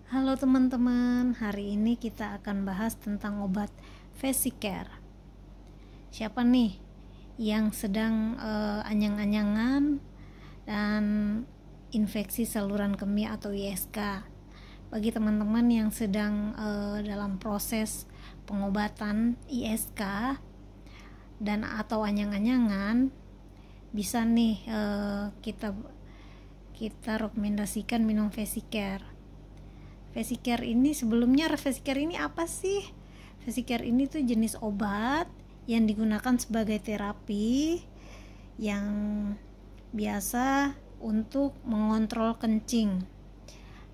Halo teman-teman, hari ini kita akan bahas tentang obat Vesicare. Siapa nih yang sedang anyang-anyangan dan infeksi saluran kemih atau ISK? Bagi teman-teman yang sedang dalam proses pengobatan ISK dan atau anyang-anyangan, bisa nih kita rekomendasikan minum Vesicare. Vesicare ini apa sih? Vesicare ini tuh jenis obat yang digunakan sebagai terapi yang biasa untuk mengontrol kencing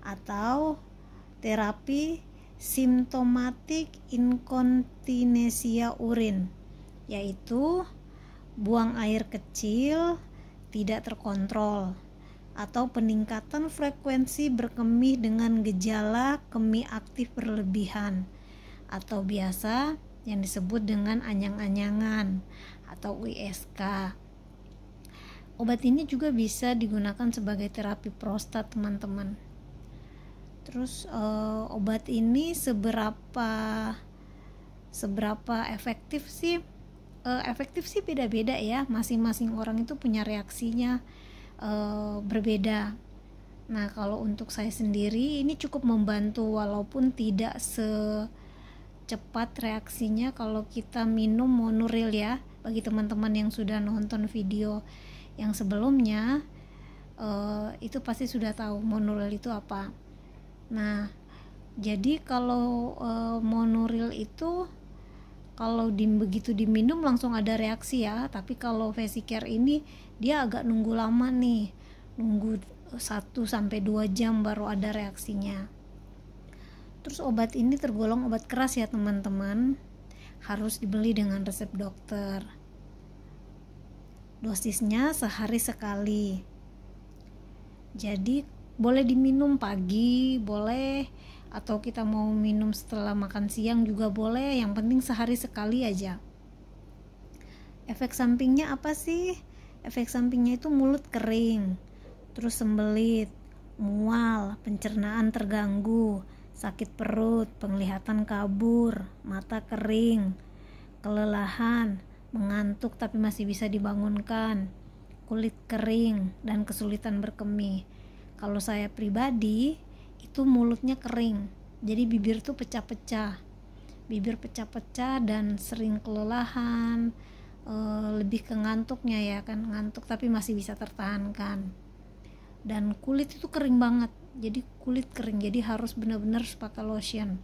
atau terapi simptomatik inkontinensia urin, yaitu buang air kecil tidak terkontrol atau peningkatan frekuensi berkemih dengan gejala kemih aktif berlebihan atau biasa yang disebut dengan anyang-anyangan atau ISK. Obat ini juga bisa digunakan sebagai terapi prostat, teman-teman. Terus obat ini seberapa efektif sih? Efektif sih beda-beda ya, masing-masing orang itu punya reaksinya berbeda. Nah, kalau untuk saya sendiri ini cukup membantu walaupun tidak secepat reaksinya kalau kita minum Monuril ya. Bagi teman-teman yang sudah nonton video yang sebelumnya itu pasti sudah tahu Monuril itu apa. Nah, jadi kalau Monuril itu kalau begitu diminum langsung ada reaksi ya, tapi kalau Vesicare ini dia agak nunggu lama nih, nunggu 1-2 jam baru ada reaksinya. Terus obat ini tergolong obat keras ya teman-teman, harus dibeli dengan resep dokter. Dosisnya sehari sekali, jadi boleh diminum pagi, boleh, atau kita mau minum setelah makan siang juga boleh, yang penting sehari sekali aja. Efek sampingnya apa sih? Efek sampingnya itu mulut kering, terus sembelit, mual, pencernaan terganggu, sakit perut, penglihatan kabur, mata kering, kelelahan, mengantuk tapi masih bisa dibangunkan, kulit kering, dan kesulitan berkemih. Kalau saya pribadi itu mulutnya kering, jadi bibir tuh pecah-pecah, dan sering kelelahan, lebih ke ngantuknya ya kan, ngantuk tapi masih bisa tertahankan, dan kulit itu kering banget, jadi kulit kering, jadi harus benar-benar pakai lotion,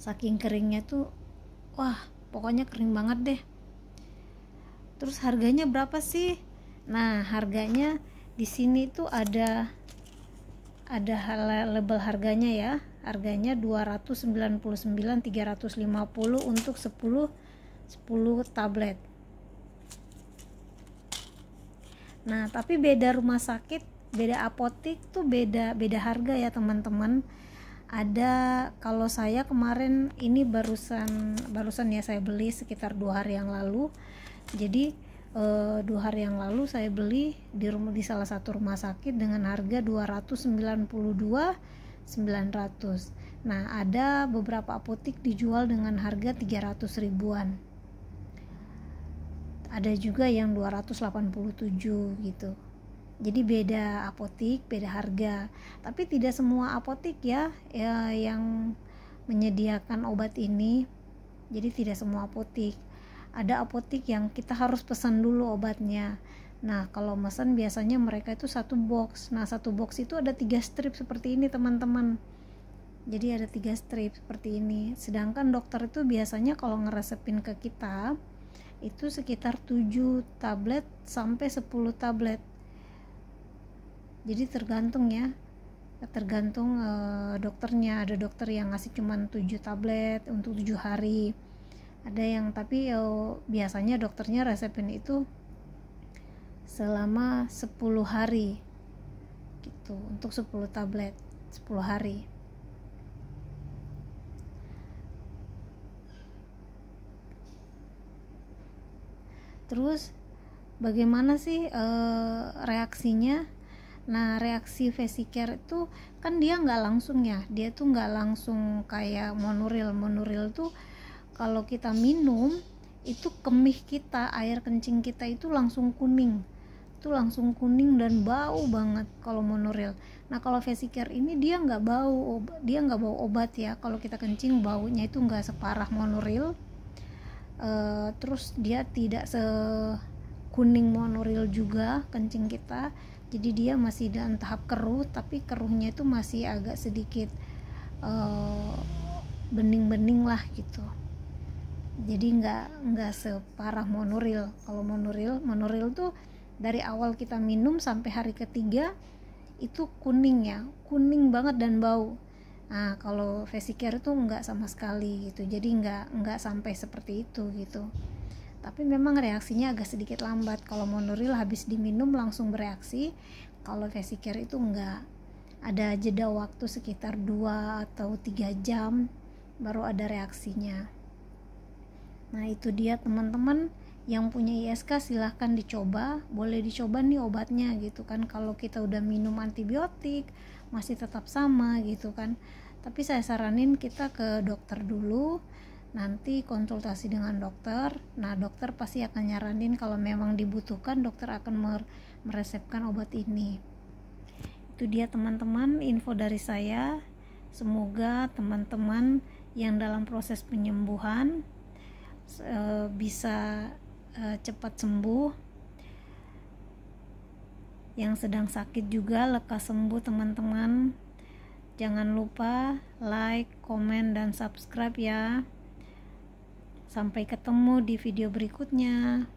saking keringnya tuh pokoknya kering banget deh. Terus harganya berapa sih? Nah, harganya di sini tuh ada label harganya ya. Harganya 299.350 untuk 10 tablet. Nah, tapi beda rumah sakit, beda apotik tuh beda harga ya, teman-teman. Ada, kalau saya kemarin ini barusan ya saya beli sekitar 2 hari yang lalu. Jadi 2 hari yang lalu saya beli di salah satu rumah sakit dengan harga 292.900. Nah, ada beberapa apotik dijual dengan harga 300 ribuan. Ada juga yang 287 gitu. Jadi beda apotik, beda harga. Tapi tidak semua apotik ya yang menyediakan obat ini. Jadi tidak semua apotik. Ada apotik yang kita harus pesan dulu obatnya. Nah, kalau pesan biasanya mereka itu 1 box. Nah, 1 box itu ada 3 strip seperti ini, teman-teman. Jadi ada 3 strip seperti ini. Sedangkan dokter itu biasanya kalau ngeresepin ke kita itu sekitar 7 tablet sampai 10 tablet. Jadi tergantung dokternya. Ada dokter yang ngasih cuman 7 tablet untuk 7 hari. Ada yang tapi biasanya dokternya resepin itu selama 10 hari gitu, untuk 10 tablet 10 hari. Terus bagaimana sih reaksinya? Nah, reaksi Vesicare itu kan dia nggak langsung ya, dia tuh nggak langsung kayak Monuril. Monuril tuh kalau kita minum itu kemih kita, air kencing kita itu langsung kuning, dan bau banget kalau Monuril. Nah, kalau Vesicare ini dia nggak bau, obat ya. Kalau kita kencing baunya itu nggak separah Monuril. Terus dia tidak kuning Monuril juga kencing kita, jadi dia masih dalam tahap keruh, tapi keruhnya itu masih agak sedikit bening-bening lah gitu, jadi nggak separah Monuril. Kalau Monuril tuh dari awal kita minum sampai hari ketiga itu kuning ya, kuning banget dan bau. Nah, kalau Vesicare itu nggak sama sekali gitu, jadi nggak sampai seperti itu gitu. Tapi memang reaksinya agak sedikit lambat. Kalau Monuril habis diminum langsung bereaksi, kalau Vesicare itu enggak, ada jeda waktu sekitar 2 atau 3 jam baru ada reaksinya. Nah, itu dia teman-teman yang punya ISK, silahkan dicoba, boleh dicoba nih obatnya gitu kan. Kalau kita udah minum antibiotik masih tetap sama gitu kan, tapi saya saranin kita ke dokter dulu, nanti konsultasi dengan dokter. Nah, dokter pasti akan nyaranin, kalau memang dibutuhkan dokter akan meresepkan obat ini. Itu dia teman-teman info dari saya. Semoga teman-teman yang dalam proses penyembuhan bisa cepat sembuh, yang sedang sakit juga lekas sembuh teman-teman. Jangan lupa like, komen, dan subscribe ya. Sampai ketemu di video berikutnya.